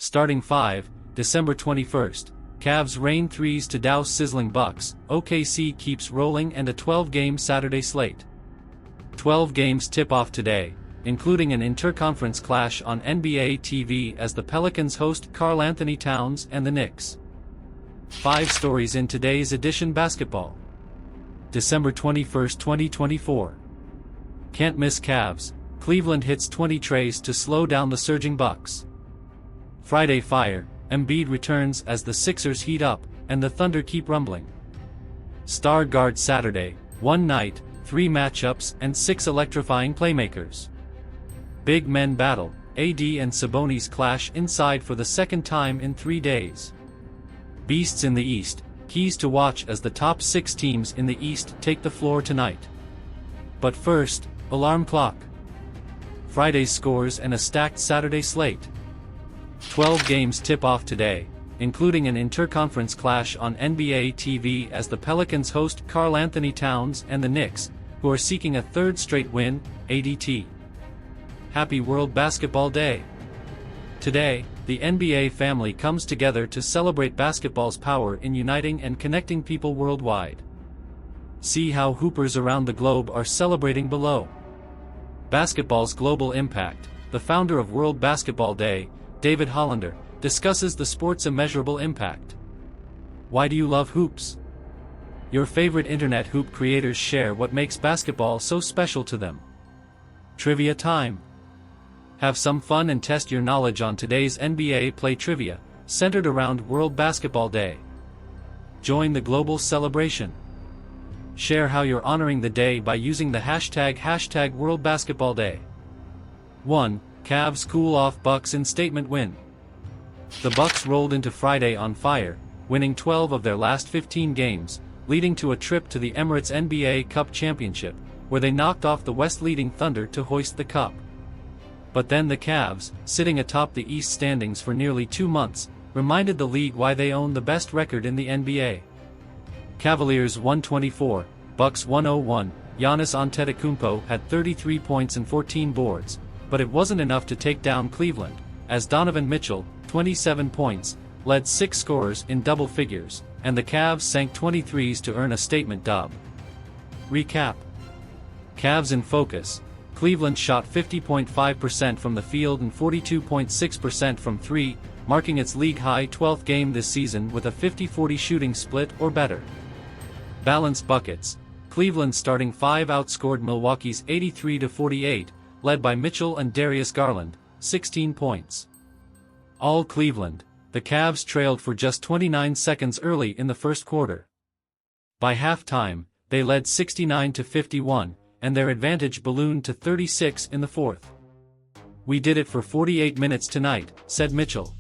Starting 5, December 21st. Cavs rain threes to douse sizzling Bucks. OKC keeps rolling and a 12-game Saturday slate. 12 games tip off today, including an interconference clash on NBA TV as the Pelicans host Karl-Anthony Towns and the Knicks. 5 stories in today's edition basketball. December 21, 2024. Can't miss Cavs. Cleveland hits 20 trays to slow down the surging Bucks. Friday fire. Embiid returns as the Sixers heat up, and the Thunder keep rumbling. Star Guard Saturday. 1 night, 3 matchups and 6 electrifying playmakers. Big men battle. AD and Sabonis clash inside for the second time in 3 days. Beasts in the East. Keys to watch as the top 6 teams in the East take the floor tonight. But first, alarm clock. Friday's scores and a stacked Saturday slate. 12 games tip off today, including an interconference clash on NBA TV as the Pelicans host Karl-Anthony Towns and the Knicks, who are seeking a 3rd straight win. ADT. Happy World Basketball Day. Today, the NBA family comes together to celebrate basketball's power in uniting and connecting people worldwide. See how hoopers around the globe are celebrating below. Basketball's global impact. The founder of World Basketball Day, David Hollander, discusses the sport's immeasurable impact. Why do you love hoops? Your favorite internet hoop creators share what makes basketball so special to them. Trivia time. Have some fun and test your knowledge on today's NBA play trivia, centered around World Basketball Day. Join the global celebration. Share how you're honoring the day by using the hashtag World Basketball Day. 1. Cavs cool off Bucks in statement win. The Bucks rolled into Friday on fire, winning 12 of their last 15 games, leading to a trip to the Emirates NBA Cup Championship, where they knocked off the West-leading Thunder to hoist the cup. But then the Cavs, sitting atop the East standings for nearly 2 months, reminded the league why they own the best record in the NBA. Cavaliers 124, Bucks 101. Giannis Antetokounmpo had 33 points and 14 boards, but it wasn't enough to take down Cleveland, as Donovan Mitchell, 27 points, led 6 scorers in double figures, and the Cavs sank 23s to earn a statement dub. Recap. Cavs in focus. Cleveland shot 50.5% from the field and 42.6% from 3, marking its league-high 12th game this season with a 50-40 shooting split or better. Balanced buckets. Cleveland's starting 5 outscored Milwaukee's 83-48, led by Mitchell and Darius Garland, 16 points. All Cleveland. The Cavs trailed for just 29 seconds early in the first quarter. By halftime, they led 69-51, and their advantage ballooned to 36 in the fourth. "We did it for 48 minutes tonight," said Mitchell.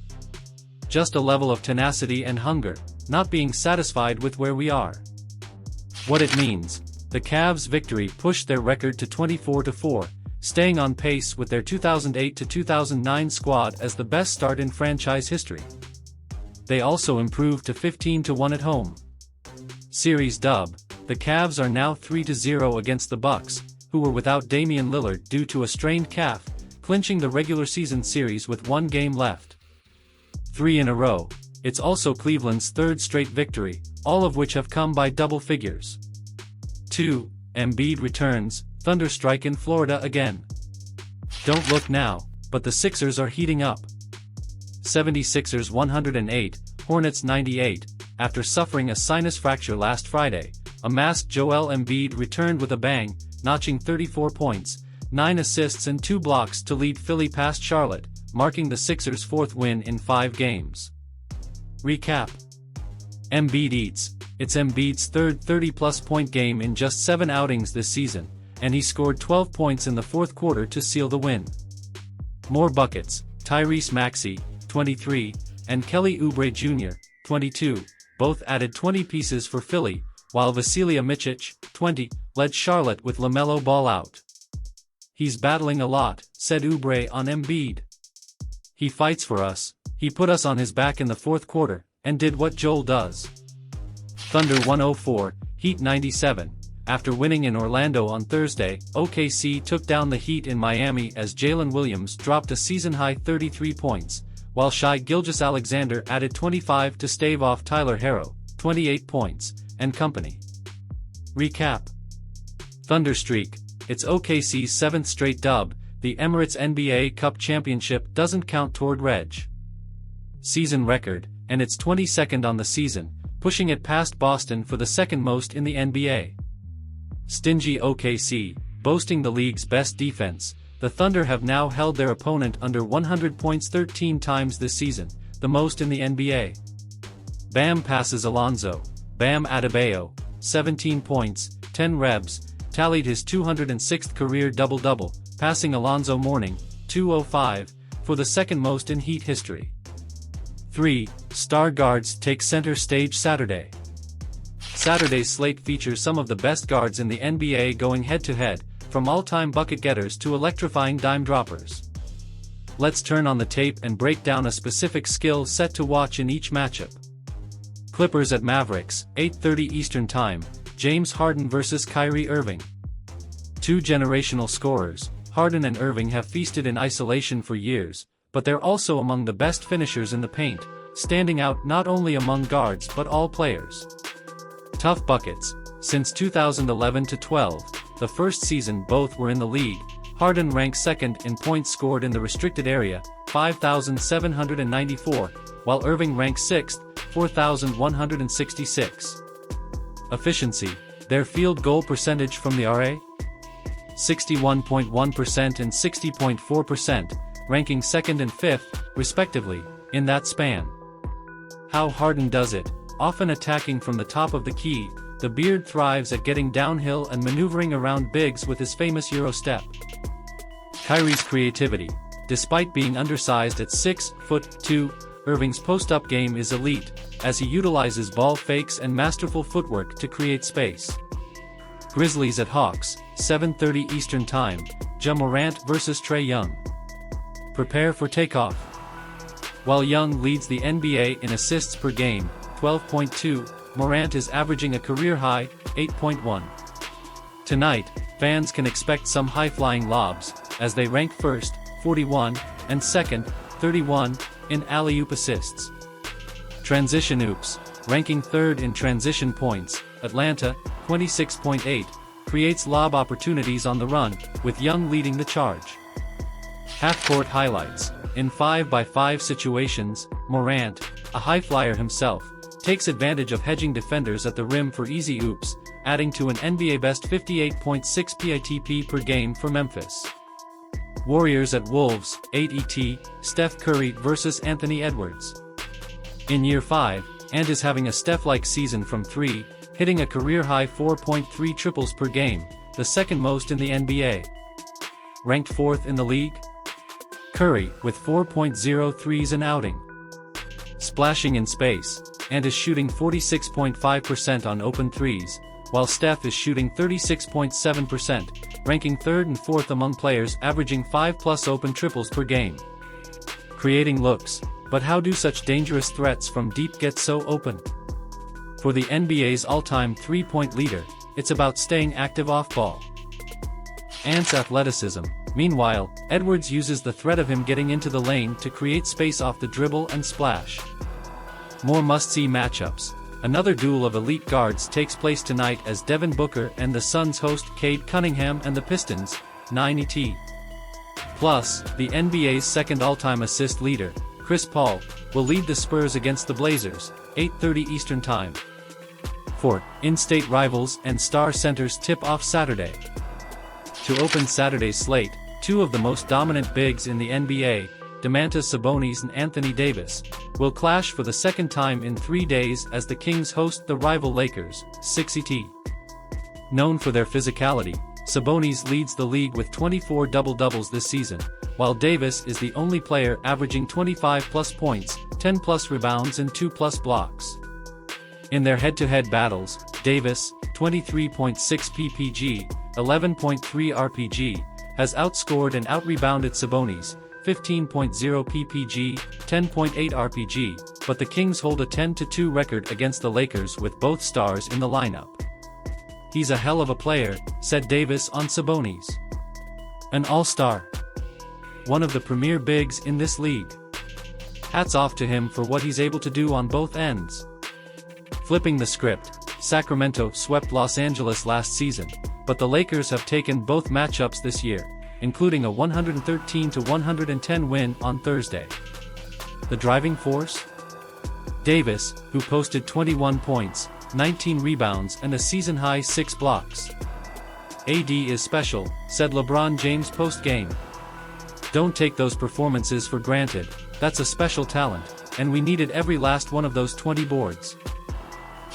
"Just a level of tenacity and hunger, not being satisfied with where we are." What it means: the Cavs' victory pushed their record to 24-4, staying on pace with their 2008-2009 squad as the best start in franchise history. They also improved to 15-1 at home. Series dub. The Cavs are now 3-0 against the Bucks, who were without Damian Lillard due to a strained calf, clinching the regular season series with 1 game left. 3 in a row. It's also Cleveland's 3rd straight victory, all of which have come by double figures. 2. Embiid returns. Thunder strike in Florida again. Don't look now, but the Sixers are heating up. 76ers 108, Hornets 98. After suffering a sinus fracture last Friday, a masked Joel Embiid returned with a bang, notching 34 points, 9 assists and 2 blocks to lead Philly past Charlotte, marking the Sixers' 4th win in 5 games. Recap. Embiid eats. It's Embiid's 3rd 30-plus point game in just 7 outings this season, and he scored 12 points in the 4th quarter to seal the win. More buckets. Tyrese Maxey, 23, and Kelly Oubre Jr., 22, both added 20 pieces for Philly, while Vasilija Micic, 20, led Charlotte with LaMelo Ball out. "He's battling a lot," said Oubre on Embiid. "He fights for us. He put us on his back in the 4th quarter, and did what Joel does." Thunder 104, Heat 97. After winning in Orlando on Thursday, OKC took down the Heat in Miami as Jalen Williams dropped a season-high 33 points, while Shai Gilgeous-Alexander added 25 to stave off Tyler Herro, 28 points, and company. Recap. Thunder streak. It's OKC's 7th straight dub. The Emirates NBA Cup Championship doesn't count toward Reg. Season record, and it's 22nd on the season, pushing it past Boston for the second most in the NBA. Stingy OKC, boasting the league's best defense, the Thunder have now held their opponent under 100 points 13 times this season, the most in the NBA. Bam passes Alonzo. Bam Adebayo, 17 points, 10 rebs, tallied his 206th career double-double, passing Alonzo Mourning, 205, for the second most in Heat history. 3. Star guards take center stage Saturday. Saturday's slate features some of the best guards in the NBA going head-to-head, from all-time bucket-getters to electrifying dime-droppers. Let's turn on the tape and break down a specific skill set to watch in each matchup. Clippers at Mavericks, 8:30 Eastern Time, James Harden vs. Kyrie Irving. Two generational scorers, Harden and Irving have feasted in isolation for years, but they're also among the best finishers in the paint, standing out not only among guards but all players. Tough buckets. Since 2011-12, the first season both were in the league, Harden ranks second in points scored in the restricted area, 5,794, while Irving ranks sixth, 4,166. Efficiency. Their field goal percentage from the RA? 61.1% and 60.4%, ranking second and fifth, respectively, in that span. How Harden does it, often attacking from the top of the key, the Beard thrives at getting downhill and maneuvering around bigs with his famous Euro step. Kyrie's creativity. Despite being undersized at 6'2", Irving's post-up game is elite, as he utilizes ball fakes and masterful footwork to create space. Grizzlies at Hawks, 7:30 Eastern Time, Ja Morant vs. Trae Young. Prepare for takeoff. While Young leads the NBA in assists per game, 12.2, Morant is averaging a career-high, 8.1. Tonight, fans can expect some high-flying lobs, as they rank first, 41, and second, 31, in alley-oop assists. Transition oops, ranking third in transition points, Atlanta, 26.8, creates lob opportunities on the run, with Young leading the charge. Half-court highlights. In 5x5 situations, Morant, a high flyer himself, takes advantage of hedging defenders at the rim for easy oops, adding to an NBA best 58.6 PITP per game for Memphis. Warriors at Wolves, 8 ET, Steph Curry vs. Anthony Edwards. In year 5, Ant is having a Steph-like season from 3, hitting a career-high 4.3 triples per game, the second most in the NBA. Ranked 4th in the league? Curry, with 4.0 threes an outing. Splashing in space, Ant is shooting 46.5% on open threes, while Steph is shooting 36.7%, ranking 3rd and 4th among players averaging 5+ open triples per game. Creating looks, but how do such dangerous threats from deep get so open? For the NBA's all-time three-point leader, it's about staying active off-ball. Ant's athleticism. Meanwhile, Edwards uses the threat of him getting into the lane to create space off the dribble and splash. More must-see matchups. Another duel of elite guards takes place tonight as Devin Booker and the Suns host Cade Cunningham and the Pistons, 9 ET. Plus, the NBA's second all-time assist leader, Chris Paul, will lead the Spurs against the Blazers, 8:30 Eastern Time. 4. In-state rivals and star centers tip off Saturday. To open Saturday's slate, two of the most dominant bigs in the NBA, Domantas Sabonis and Anthony Davis, will clash for the second time in 3 days as the Kings host the rival Lakers, 6 ET. Known for their physicality, Sabonis leads the league with 24 double-doubles this season, while Davis is the only player averaging 25+ points, 10+ rebounds and 2+ blocks. In their head-to-head battles, Davis, 23.6 PPG, 11.3 RPG, has outscored and out-rebounded Sabonis, 15.0 PPG, 10.8 RPG, but the Kings hold a 10-2 record against the Lakers with both stars in the lineup. "He's a hell of a player," said Davis on Sabonis. "An all-star. One of the premier bigs in this league. Hats off to him for what he's able to do on both ends. Flipping the script, Sacramento swept Los Angeles last season, but the Lakers have taken both matchups this year, including a 113-110 win on Thursday. The driving force? Davis, who posted 21 points, 19 rebounds and a season-high 6 blocks. AD is special, said LeBron James post-game. Don't take those performances for granted, that's a special talent, and we needed every last one of those 20 boards.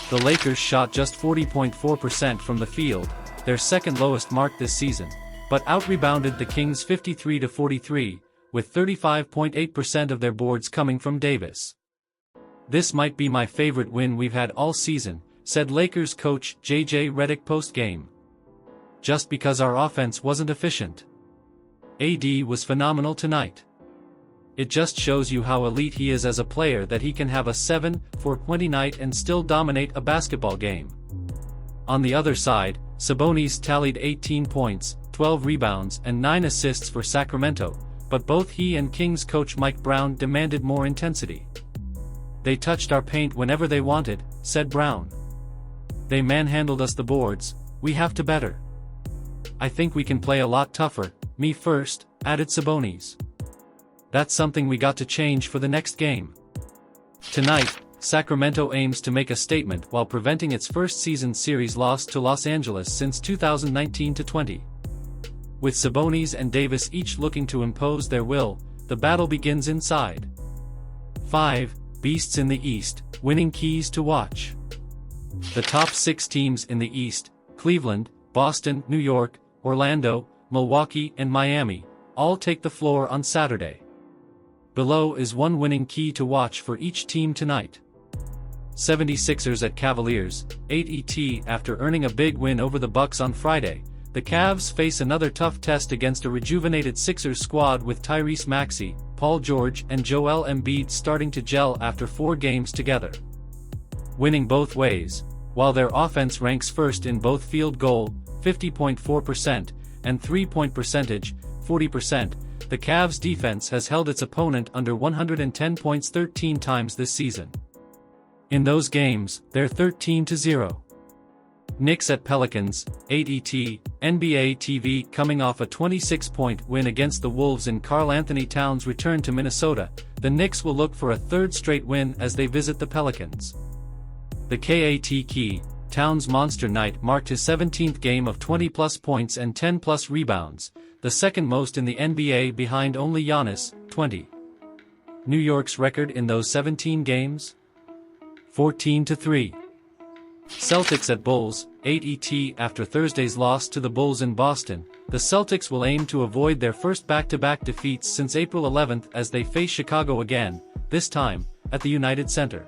The Lakers shot just 40.4% from the field, their second lowest mark this season, but out-rebounded the Kings 53-43, with 35.8% of their boards coming from Davis. This might be my favorite win we've had all season, said Lakers coach J.J. Redick post-game. Just because our offense wasn't efficient. AD was phenomenal tonight. It just shows you how elite he is as a player that he can have a 7-for-20 night and still dominate a basketball game. On the other side, Sabonis tallied 18 points, 12 rebounds and 9 assists for Sacramento, but both he and Kings coach Mike Brown demanded more intensity. They touched our paint whenever they wanted, said Brown. They manhandled us the boards, we have to better. I think we can play a lot tougher, me first, added Sabonis. That's something we got to change for the next game. Tonight, Sacramento aims to make a statement while preventing its first season series loss to Los Angeles since 2019-20. With Sabonis and Davis each looking to impose their will, the battle begins inside. 5 Beasts in the East, winning keys to watch. The top 6 teams in the East, Cleveland, Boston, New York, Orlando, Milwaukee and Miami, all take the floor on Saturday. Below is one winning key to watch for each team tonight. 76ers at Cavaliers, 8 ET. After earning a big win over the Bucks on Friday, the Cavs face another tough test against a rejuvenated Sixers squad with Tyrese Maxey, Paul George and Joel Embiid starting to gel after 4 games together. Winning both ways, while their offense ranks first in both field goal, 50.4%, and 3-point percentage, 40%, the Cavs' defense has held its opponent under 110 points 13 times this season. In those games, they're 13-0. Knicks at Pelicans, 8 ET, NBA TV coming off a 26-point win against the Wolves in Karl-Anthony Towns' return to Minnesota, the Knicks will look for a third straight win as they visit the Pelicans. The KAT key, Towns' monster night marked his 17th game of 20-plus points and 10-plus rebounds, the second most in the NBA behind only Giannis, 20. New York's record in those 17 games? 14-3. Celtics at Bulls, 8 ET. After Thursday's loss to the Bulls in Boston, the Celtics will aim to avoid their first back-to-back defeats since April 11 as they face Chicago again, this time, at the United Center.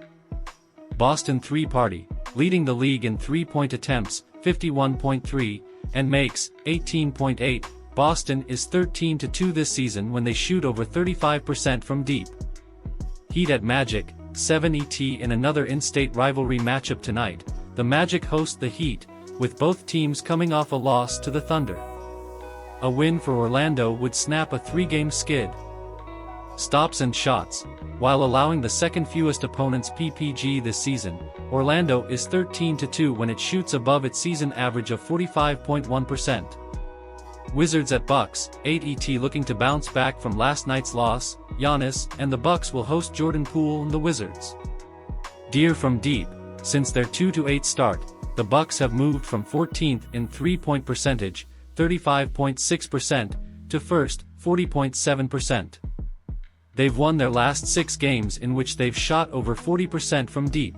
Boston 3-party, leading the league in 3-point attempts, 51.3, and makes, 18.8, Boston is 13-2 this season when they shoot over 35% from deep. Heat at Magic, 7 ET. In another in-state rivalry matchup tonight, the Magic host the Heat, with both teams coming off a loss to the Thunder. A win for Orlando would snap a 3-game skid. Stops and shots, while allowing the second fewest opponents PPG this season, Orlando is 13-2 when it shoots above its season average of 45.1%. Wizards at Bucks, 8 ET. Looking to bounce back from last night's loss, Giannis and the Bucks will host Jordan Poole and the Wizards. Deer from deep, since their 2-8 start, the Bucks have moved from 14th in 3-point percentage, 35.6%, to first, 40.7%. They've won their last 6 games in which they've shot over 40% from deep.